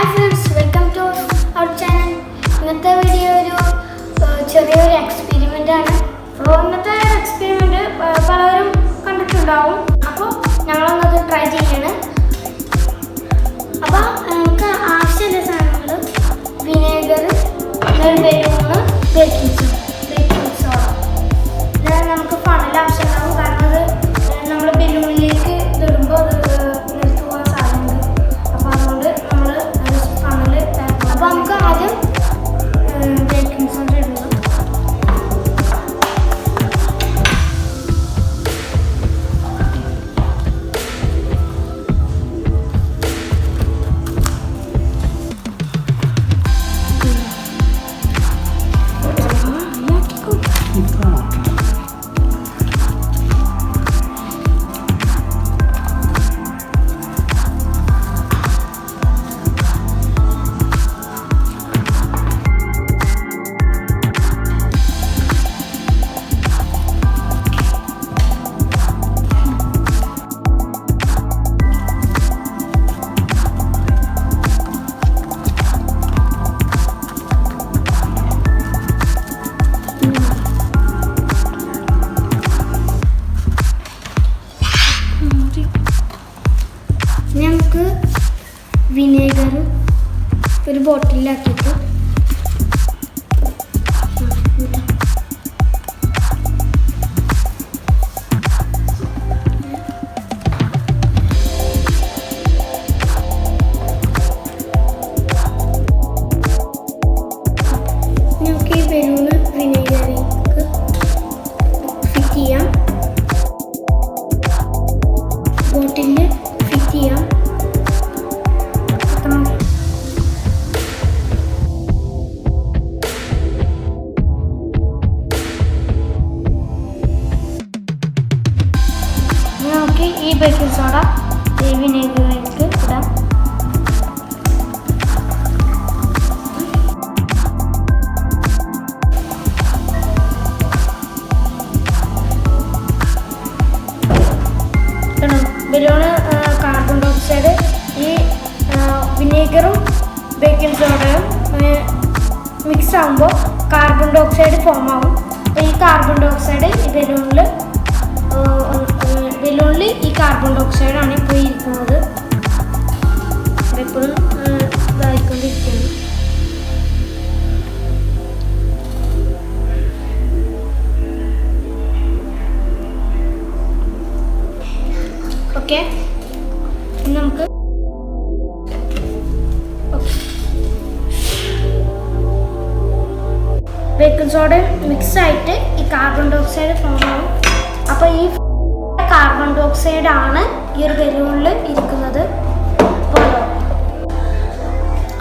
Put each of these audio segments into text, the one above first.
Hi friends, welcome to our channel. ഇന്നത്തെ video ചെറിയൊരു experiment ആണ്. ഇന്നത്തെ എക്സ്പെരിമെന്റ് പലരും കണ്ടിട്ടുണ്ടാവും. അപ്പോൾ ഞങ്ങളൊന്നത് ട്രൈ ചെയ്യാണ്. അപ്പോൾ നമുക്ക് ആവശ്യമുള്ള സാധനങ്ങൾ വിനേഗർ, ബലൂണ്, ബേക്കിംഗ് സോഡ. നമുക്ക് ഫണൽ ആവശ്യമുണ്ടാവും. കാരണം അത് നമ്മൾ ബലൂണിലേക്ക് ഇടുമ്പോൾ അത് നിലത്ത് പോകാൻ സാധ്യതയുണ്ട്. അപ്പോൾ അതുകൊണ്ട് നമ്മൾ ഫണൽ. അപ്പോൾ നമുക്ക് ആദ്യം ബേക്കിംഗ് സോഡ ഇടുന്നു. നമുക്ക് വിനേഗർ ഒരു ബോട്ടിലാക്കിയിട്ട് നമുക്ക് ഈ ബലൂണ് വിനേഗറിലേക്ക് ഫിറ്റ് ചെയ്യാം. ബോട്ടിലിൽ ഫിറ്റ് ചെയ്യാം. നമുക്ക് ഈ ബേക്കിംഗ് സോഡ ഈ വിനേഗറിലേക്ക് ഇടാം. ബലൂണ് കാർബൺ ഡൈ ഓക്സൈഡ് ഈ വിനേഗറും ബേക്കിംഗ് സോഡയും മിക്സ് ആകുമ്പോൾ കാർബൺ ഡൈ ഓക്സൈഡ് ഫോം ആവും. ഈ കാർബൺ ഡൈ ഓക്സൈഡ് ഈ ബലൂണിൽ ഈ കാർബൺ ഡൈ ഓക്സൈഡാണ് ഇപ്പോൾ ഇരിക്കുന്നത്. എപ്പോഴും ഇതായിക്കൊണ്ടിരിക്കുകയാണ്. ഓക്കെ, നമുക്ക് ബേക്കിംഗ് സോഡ മിക്സ് ആയിട്ട് ഈ കാർബൺ ഡൈ ഓക്സൈഡ് ഫോം ആവും. അപ്പോൾ ഈ കാർബൺ ഡൈ ഓക്സൈഡ് ആണ് ഈ ഒരു ബലൂണിൽ ഇരിക്കുന്നത്.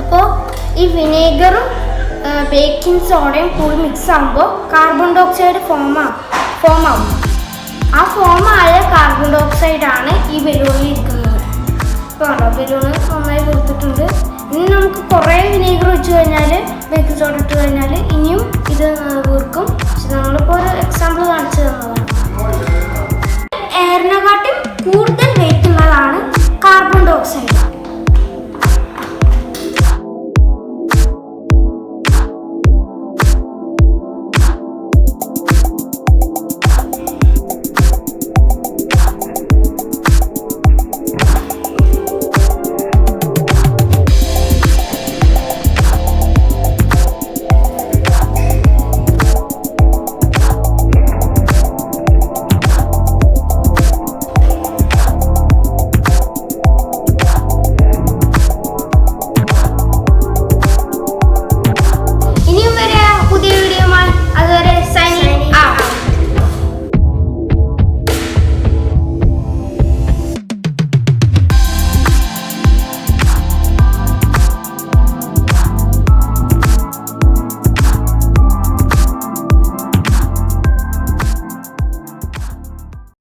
അപ്പോൾ ഈ വിനേഗറും ബേക്കിംഗ് സോഡയും കൂടി മിക്സ് ആകുമ്പോൾ കാർബൺ ഡൈ ഓക്സൈഡ് ഫോം ആവും. ആ ഫോമായ കാർബൺ ഡൈ ഓക്സൈഡ് ആണ് ഈ ബലൂണിൽ ഇരിക്കുന്നത്. ഇപ്പോൾ ബലൂണ് നന്നായി വീർത്തിട്ടുണ്ട്. ഇനി നമുക്ക് കുറേ വിനേഗർ ഒഴിച്ച് കഴിഞ്ഞാൽ, ബേക്കിംഗ് സോഡ ഇട്ട് കഴിഞ്ഞാൽ ഇനിയും ഇത് വീർക്കും. നമ്മളിപ്പോൾ ഒരു എക്സാമ്പിൾ കാണിച്ചു തന്നതാണ്. എയറിനെക്കാട്ടും കൂടുതൽ വെയിറ്റ് ഉള്ളതാണ് കാർബൺ ഡൈ ഓക്സൈഡ്.